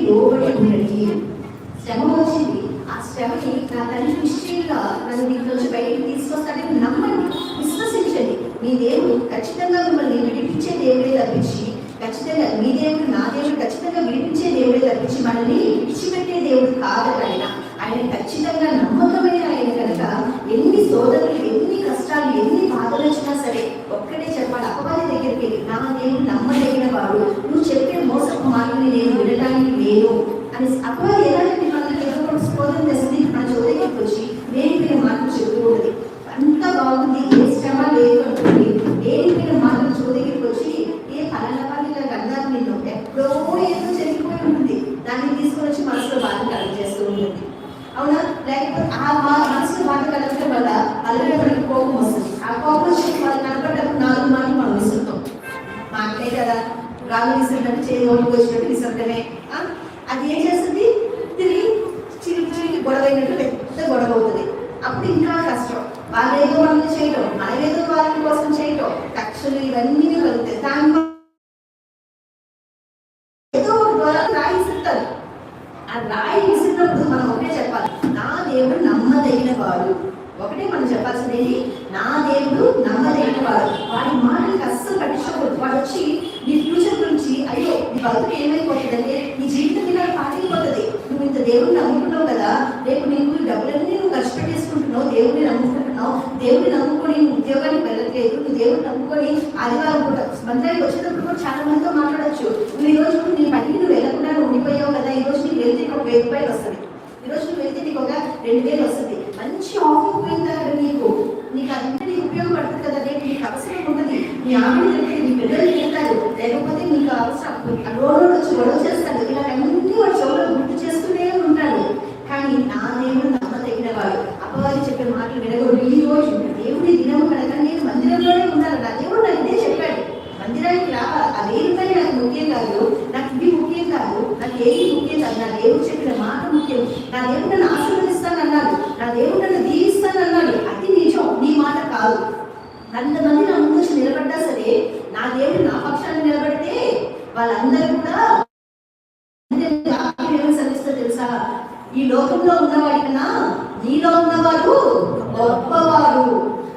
లోబడి ఉండండి. శ్రమ వచ్చింది, ఆ శ్రమని నా తండ్రి నిశ్చయంగా నన్ను దీంట్లోంచి బయటికి తీసుకొస్తాడని నమ్మండి, విశ్వసించండి. మీ దేవుడు ఖచ్చితంగా మిమ్మల్ని విడిపించే దేవుడే తప్పించి, ఖచ్చితంగా మీ దేవుడు నా దేవుడు ఖచ్చితంగా విడిపించే దేవుడే తప్పించి మనల్ని విడిచిపెట్టే దేవుడు కాదు. ఆయన ఖచ్చితంగా నమ్మకమైన ఆయన కనుక ఎన్ని శోధనలు, ఎన్ని కష్టాలు, ఎన్ని బాధలు వచ్చినా సరే ఒక్కటే చెప్పాలి, అపవాది దగ్గరికి వెళ్ళి నా దేవుడు నమ్మదగిన వాడు, నువ్వు చెప్పే మోసపు మాటని నేను వినడానికి లేను అని. అపవాది ఎలాంటి మనకి ఎవరు శోధన తెస్తుంది, మన చోదరికి వచ్చి వేడిపోయిన మాటలు చెప్తూ ఉంటుంది. అంత బాగుంది, ఏ శ్రమ లేదు అంటుంది, వేడిపోయిన మాటలు చోదరికి వచ్చి ఏ ఫలనపాలిగా గంధాలు నిన్ను ఎప్పుడో ఏదో జరిగిపోయి ఉంటుంది, దాన్ని తీసుకొని వచ్చి మనసులో బాధ కలుగజేస్తూ ఉంటుంది. అవునా? లేకపోతే ఆ మనసులో బాధ కలగడం వల్ల అల్లరికి కోపం వస్తుంది. ఆ కోపం వచ్చి వాళ్ళు కనపడ్డప్పుడు 4 మాటలు మనం విసురుతాం. మాటలే కదా, గాలి విసిరినట్టు చేయి ఓడికి వచ్చినట్టు విసరటమే. అది ఏం చేస్తుంది, తిరిగి చిరిగి గొడవైనట్టు పెద్ద గొడవ అవుతుంది. అప్పుడు ఇంకా కష్టం, వాళ్ళేదో మనల్ని చేయటం, మనమేదో వాళ్ళ కోసం చేయటం, కక్షలు ఇవన్నీ కలుగుతాయి. దాని ఏదో ఒక ద్వారా రాయి విసురుతారు. ఆ రాయి విసిరినప్పుడు మనం ఒకటే చెప్పాలి, నా దేవుడు నమ్మదగిన వాడు. ఒకటే మనం చెప్పాల్సింది, నా దేవుడు నమ్మదగిన వాడు. వాడి మాటలకు అస్సలు పట్టించుకోకూడదు. వాడు వచ్చి నీ ఫ్యూచర్ గురించి, అయ్యో నీ బతుకు ఏమైపోతుందంటే నీ జీవితం ఇలా పాడైపోతుంది, నువ్వు ఇంత దేవుడిని నమ్ముకున్నావు కదా, రేపు నీకు డబ్బులన్నీ నువ్వు ఖర్చు పెట్టేసుకుంటున్నావు, దేవుడిని నమ్ముకుంటున్నావు, దేవుడిని నమ్ముకొని ఉద్యోగానికి వెళ్ళట్లేదు, నువ్వు దేవుడిని నమ్ముకొని ఆదివారం కూడా మందిరానికి వచ్చేటప్పుడు కూడా చాలా మందితో మాట్లాడచ్చు. నువ్వు ఈ రోజు నీ పనికి నువ్వు వెళ్ళకుండా నువ్వు ఉండిపోయావు కదా, ఈ రోజు నీకు వెళ్తే ఒక 1000 రూపాయలు వస్తుంది, ఈ రోజు నువ్వు వెళ్తే నీకు ఒక 2000 వస్తుంది. మంచి ఆఫర్ పోయిందా నీకు అంతా నీకు ఉపయోగపడుతుంది కదా, రేపు నీకు అవసరం ఉంటుంది, నీ ఆమె నీ పిల్లలు తింటారు, లేకపోతే నీకు అవసరం రోడ్డు వచ్చి గొడవ చేస్తాడు, ఇలా అన్ని వాడు చెవులో గుర్తు చేస్తూనే ఉంటాడు. కానీ నా దేవుడు నమ్మదగిన వాడు. అపవాది చెప్పే మాటలు వినకూడదు. ఈ రోజు దేవుడి దినము కనుక నేను మందిరంలోనే ఉండాలి. నా దేవుడు నాకు ఇదే చెప్పాడు, మందిరానికి రావాలి. ఆ దేవుడిపై నాకు ముఖ్యం కాదు, నాకు ఇది ముఖ్యం కాదు, నాకు ఏది ముఖ్యం కాదు, నా దేవుడు చెప్పిన మాట ముఖ్యం. నా దేవుడు నన్ను ఆశీర్వదిస్తానన్నాడు, నా దేవుడు నన్ను దీవిస్తానన్నాడు. అది నిజం, నీ మాట కాదు. 100 మంది నా ముందు వచ్చి నిలబడ్డా సరే, నా దేవుడు నా పక్షాన్ని నిలబడితే వాళ్ళందరూ కూడా సరిస్తా తెలుసా, ఈ లోకంలో ఉన్నవాడి కన్నా నీలో ఉన్నవాడు గొప్పవాడు.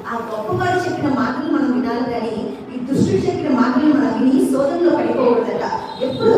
ఆ గొప్పవాడు చెప్పిన మాటలు మనం వినాలి, కానీ ఈ దుష్టుడు చెప్పిన మాటలు మనం విని శోధనలో పడిపోకూడదట. ఎప్పుడు